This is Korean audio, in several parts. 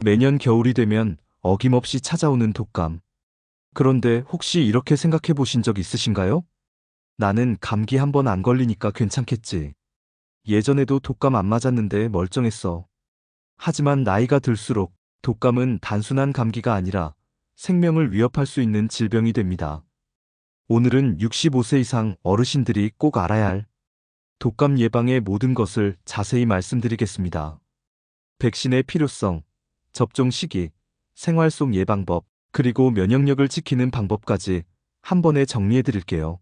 매년 겨울이 되면 어김없이 찾아오는 독감. 그런데 혹시 이렇게 생각해 보신 적 있으신가요? 나는 감기 한 번 안 걸리니까 괜찮겠지. 예전에도 독감 안 맞았는데 멀쩡했어. 하지만 나이가 들수록 독감은 단순한 감기가 아니라 생명을 위협할 수 있는 질병이 됩니다. 오늘은 65세 이상 어르신들이 꼭 알아야 할 독감 예방의 모든 것을 자세히 말씀드리겠습니다. 백신의 필요성, 접종 시기, 생활 속 예방법, 그리고 면역력을 지키는 방법까지 한 번에 정리해 드릴게요.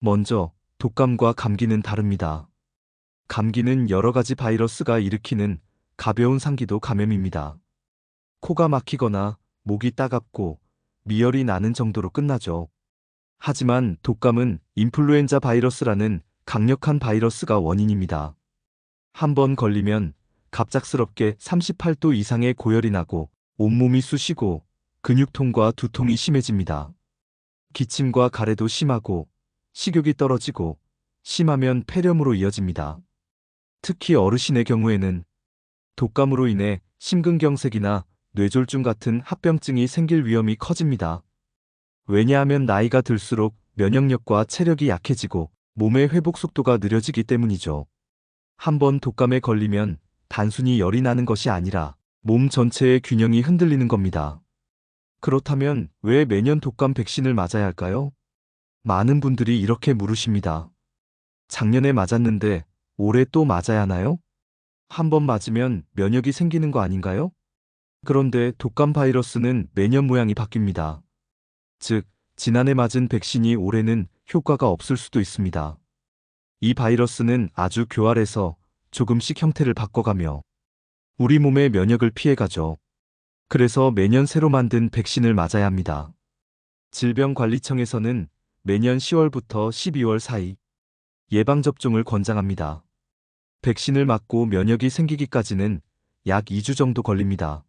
먼저, 독감과 감기는 다릅니다. 감기는 여러 가지 바이러스가 일으키는 가벼운 상기도 감염입니다. 코가 막히거나 목이 따갑고 미열이 나는 정도로 끝나죠. 하지만 독감은 인플루엔자 바이러스라는 강력한 바이러스가 원인입니다. 한 번 걸리면 갑작스럽게 38도 이상의 고열이 나고 온몸이 쑤시고 근육통과 두통이 심해집니다. 기침과 가래도 심하고 식욕이 떨어지고 심하면 폐렴으로 이어집니다. 특히 어르신의 경우에는 독감으로 인해 심근경색이나 뇌졸중 같은 합병증이 생길 위험이 커집니다. 왜냐하면 나이가 들수록 면역력과 체력이 약해지고 몸의 회복 속도가 느려지기 때문이죠. 한 번 독감에 걸리면 단순히 열이 나는 것이 아니라 몸 전체의 균형이 흔들리는 겁니다. 그렇다면 왜 매년 독감 백신을 맞아야 할까요? 많은 분들이 이렇게 물으십니다. 작년에 맞았는데 올해 또 맞아야 하나요? 한 번 맞으면 면역이 생기는 거 아닌가요? 그런데 독감 바이러스는 매년 모양이 바뀝니다. 즉, 지난해 맞은 백신이 올해는 효과가 없을 수도 있습니다. 이 바이러스는 아주 교활해서 조금씩 형태를 바꿔가며 우리 몸의 면역을 피해가죠. 그래서 매년 새로 만든 백신을 맞아야 합니다. 질병관리청에서는 매년 10월부터 12월 사이 예방접종을 권장합니다. 백신을 맞고 면역이 생기기까지는 약 2주 정도 걸립니다.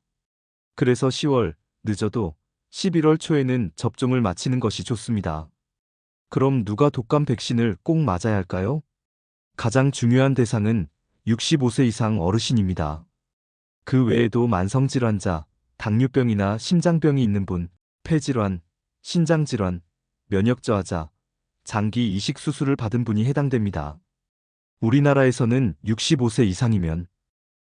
그래서 10월, 늦어도 11월 초에는 접종을 마치는 것이 좋습니다. 그럼 누가 독감 백신을 꼭 맞아야 할까요? 가장 중요한 대상은 65세 이상 어르신입니다. 그 외에도 만성질환자, 당뇨병이나 심장병이 있는 분, 폐질환, 신장질환, 면역저하자, 장기 이식 수술을 받은 분이 해당됩니다. 우리나라에서는 65세 이상이면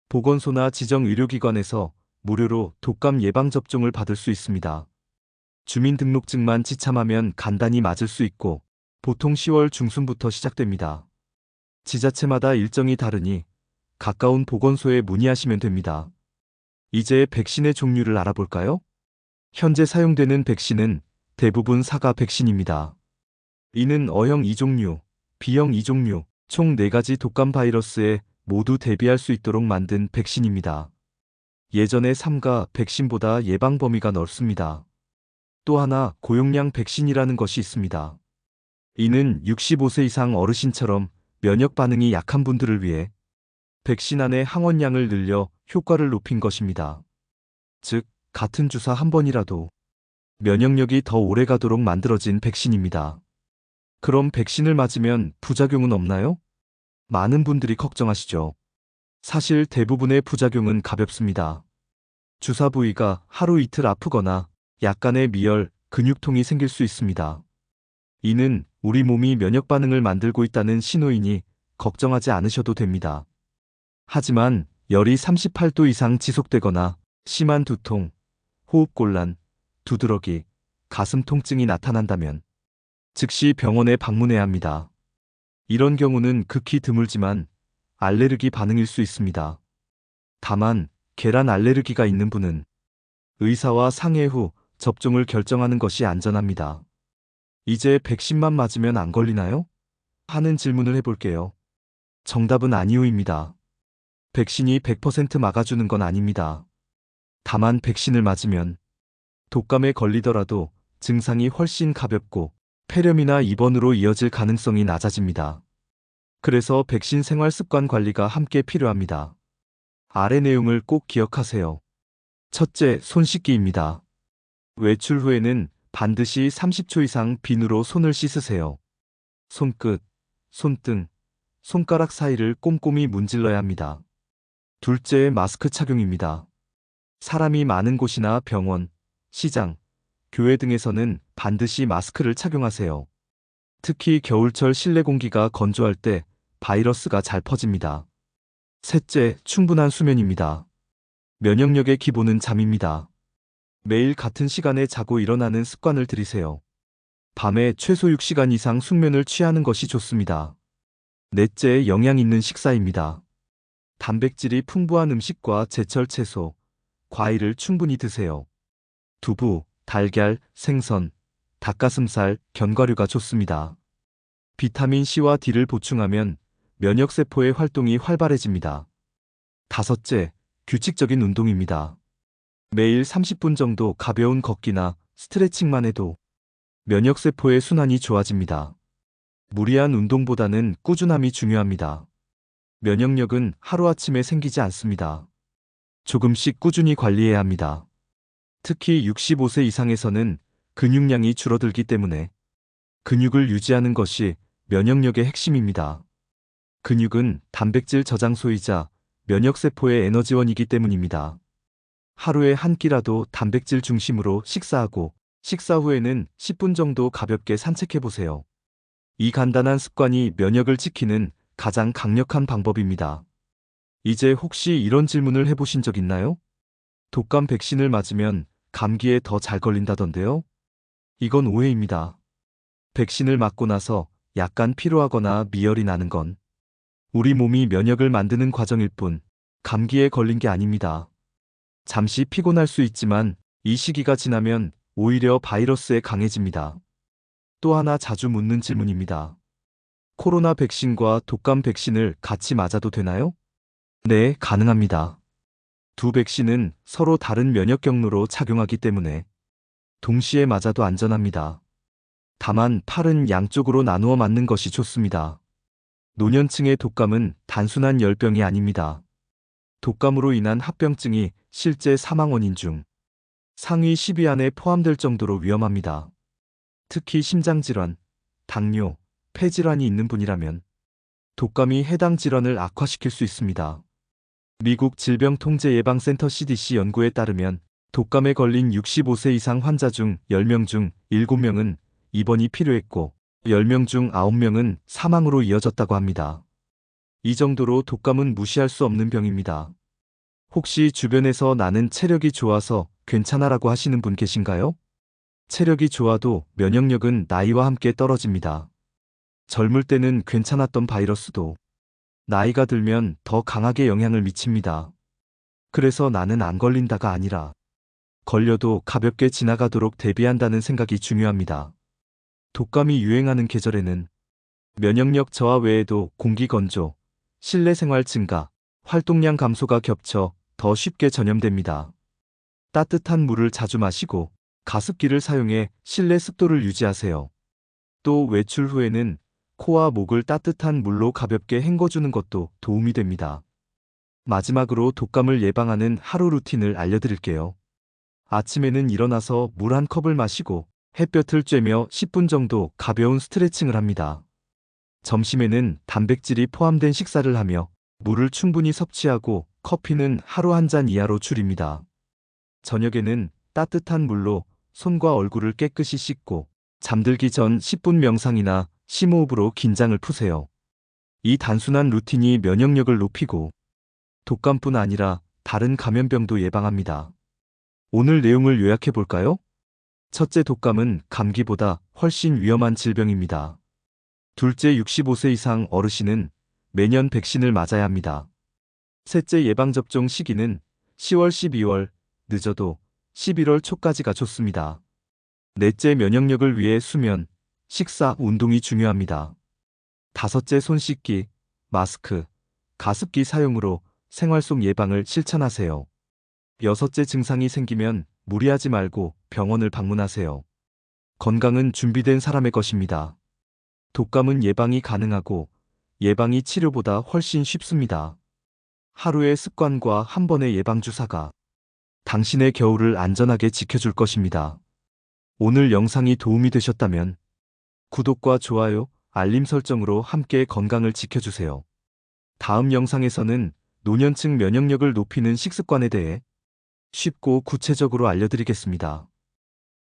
보건소나 지정의료기관에서 무료로 독감 예방접종을 받을 수 있습니다. 주민등록증만 지참하면 간단히 맞을 수 있고 보통 10월 중순부터 시작됩니다. 지자체마다 일정이 다르니 가까운 보건소에 문의하시면 됩니다. 이제 백신의 종류를 알아볼까요? 현재 사용되는 백신은 대부분 사과 백신입니다. 이는 O형 2종류, B형 2종류, 총 4가지 독감 바이러스에 모두 대비할 수 있도록 만든 백신입니다. 예전의 3가 백신보다 예방 범위가 넓습니다. 또 하나 고용량 백신이라는 것이 있습니다. 이는 65세 이상 어르신처럼 면역 반응이 약한 분들을 위해 백신 안의 항원량을 늘려 효과를 높인 것입니다. 즉, 같은 주사 한 번이라도 면역력이 더 오래 가도록 만들어진 백신입니다. 그럼 백신을 맞으면 부작용은 없나요? 많은 분들이 걱정하시죠. 사실 대부분의 부작용은 가볍습니다. 주사 부위가 하루 이틀 아프거나 약간의 미열, 근육통이 생길 수 있습니다. 이는 우리 몸이 면역 반응을 만들고 있다는 신호이니 걱정하지 않으셔도 됩니다. 하지만 열이 38도 이상 지속되거나 심한 두통, 호흡곤란, 두드러기, 가슴 통증이 나타난다면 즉시 병원에 방문해야 합니다. 이런 경우는 극히 드물지만 알레르기 반응일 수 있습니다. 다만 계란 알레르기가 있는 분은 의사와 상의 후 접종을 결정하는 것이 안전합니다. 이제 백신만 맞으면 안 걸리나요? 하는 질문을 해볼게요. 정답은 아니오입니다. 백신이 100% 막아주는 건 아닙니다. 다만 백신을 맞으면 독감에 걸리더라도 증상이 훨씬 가볍고 폐렴이나 입원으로 이어질 가능성이 낮아집니다. 그래서 백신 생활 습관 관리가 함께 필요합니다. 아래 내용을 꼭 기억하세요. 첫째, 손 씻기입니다. 외출 후에는 반드시 30초 이상 비누로 손을 씻으세요. 손끝, 손등, 손가락 사이를 꼼꼼히 문질러야 합니다. 둘째, 마스크 착용입니다. 사람이 많은 곳이나 병원, 시장, 교회 등에서는 반드시 마스크를 착용하세요. 특히 겨울철 실내 공기가 건조할 때 바이러스가 잘 퍼집니다. 셋째, 충분한 수면입니다. 면역력의 기본은 잠입니다. 매일 같은 시간에 자고 일어나는 습관을 들이세요. 밤에 최소 6시간 이상 숙면을 취하는 것이 좋습니다. 넷째, 영양 있는 식사입니다. 단백질이 풍부한 음식과 제철 채소, 과일을 충분히 드세요. 두부, 달걀, 생선, 닭가슴살, 견과류가 좋습니다. 비타민 C와 D를 보충하면 면역세포의 활동이 활발해집니다. 다섯째, 규칙적인 운동입니다. 매일 30분 정도 가벼운 걷기나 스트레칭만 해도 면역세포의 순환이 좋아집니다. 무리한 운동보다는 꾸준함이 중요합니다. 면역력은 하루아침에 생기지 않습니다. 조금씩 꾸준히 관리해야 합니다. 특히 65세 이상에서는 근육량이 줄어들기 때문에 근육을 유지하는 것이 면역력의 핵심입니다. 근육은 단백질 저장소이자 면역세포의 에너지원이기 때문입니다. 하루에 한 끼라도 단백질 중심으로 식사하고 식사 후에는 10분 정도 가볍게 산책해 보세요. 이 간단한 습관이 면역을 지키는 가장 강력한 방법입니다. 이제 혹시 이런 질문을 해보신 적 있나요? 독감 백신을 맞으면 감기에 더 잘 걸린다던데요? 이건 오해입니다. 백신을 맞고 나서 약간 피로하거나 미열이 나는 건 우리 몸이 면역을 만드는 과정일 뿐 감기에 걸린 게 아닙니다. 잠시 피곤할 수 있지만 이 시기가 지나면 오히려 바이러스에 강해집니다. 또 하나 자주 묻는 질문입니다. 코로나 백신과 독감 백신을 같이 맞아도 되나요? 네, 가능합니다. 두 백신은 서로 다른 면역 경로로 작용하기 때문에 동시에 맞아도 안전합니다. 다만 팔은 양쪽으로 나누어 맞는 것이 좋습니다. 노년층의 독감은 단순한 열병이 아닙니다. 독감으로 인한 합병증이 실제 사망 원인 중 상위 10위 안에 포함될 정도로 위험합니다. 특히 심장질환, 당뇨, 폐질환이 있는 분이라면 독감이 해당 질환을 악화시킬 수 있습니다. 미국 질병통제예방센터 CDC 연구에 따르면 독감에 걸린 65세 이상 환자 중 10명 중 7명은 입원이 필요했고 10명 중 9명은 사망으로 이어졌다고 합니다. 이 정도로 독감은 무시할 수 없는 병입니다. 혹시 주변에서 나는 체력이 좋아서 괜찮아라고 하시는 분 계신가요? 체력이 좋아도 면역력은 나이와 함께 떨어집니다. 젊을 때는 괜찮았던 바이러스도 나이가 들면 더 강하게 영향을 미칩니다. 그래서 나는 안 걸린다가 아니라 걸려도 가볍게 지나가도록 대비한다는 생각이 중요합니다. 독감이 유행하는 계절에는 면역력 저하 외에도 공기 건조, 실내 생활 증가, 활동량 감소가 겹쳐 더 쉽게 전염됩니다. 따뜻한 물을 자주 마시고 가습기를 사용해 실내 습도를 유지하세요. 또 외출 후에는 코와 목을 따뜻한 물로 가볍게 헹궈주는 것도 도움이 됩니다. 마지막으로 독감을 예방하는 하루 루틴을 알려드릴게요. 아침에는 일어나서 물 한 컵을 마시고 햇볕을 쬐며 10분 정도 가벼운 스트레칭을 합니다. 점심에는 단백질이 포함된 식사를 하며 물을 충분히 섭취하고 커피는 하루 한 잔 이하로 줄입니다. 저녁에는 따뜻한 물로 손과 얼굴을 깨끗이 씻고 잠들기 전 10분 명상이나 심호흡으로 긴장을 푸세요. 이 단순한 루틴이 면역력을 높이고 독감뿐 아니라 다른 감염병도 예방합니다. 오늘 내용을 요약해 볼까요? 첫째, 독감은 감기보다 훨씬 위험한 질병입니다. 둘째, 65세 이상 어르신은 매년 백신을 맞아야 합니다. 셋째, 예방접종 시기는 10월, 12월, 늦어도 11월 초까지가 좋습니다. 넷째, 면역력을 위해 수면, 식사, 운동이 중요합니다. 다섯째, 손 씻기, 마스크, 가습기 사용으로 생활 속 예방을 실천하세요. 여섯째, 증상이 생기면 무리하지 말고 병원을 방문하세요. 건강은 준비된 사람의 것입니다. 독감은 예방이 가능하고 예방이 치료보다 훨씬 쉽습니다. 하루의 습관과 한 번의 예방주사가 당신의 겨울을 안전하게 지켜줄 것입니다. 오늘 영상이 도움이 되셨다면 구독과 좋아요, 알림 설정으로 함께 건강을 지켜주세요. 다음 영상에서는 노년층 면역력을 높이는 식습관에 대해 쉽고 구체적으로 알려드리겠습니다.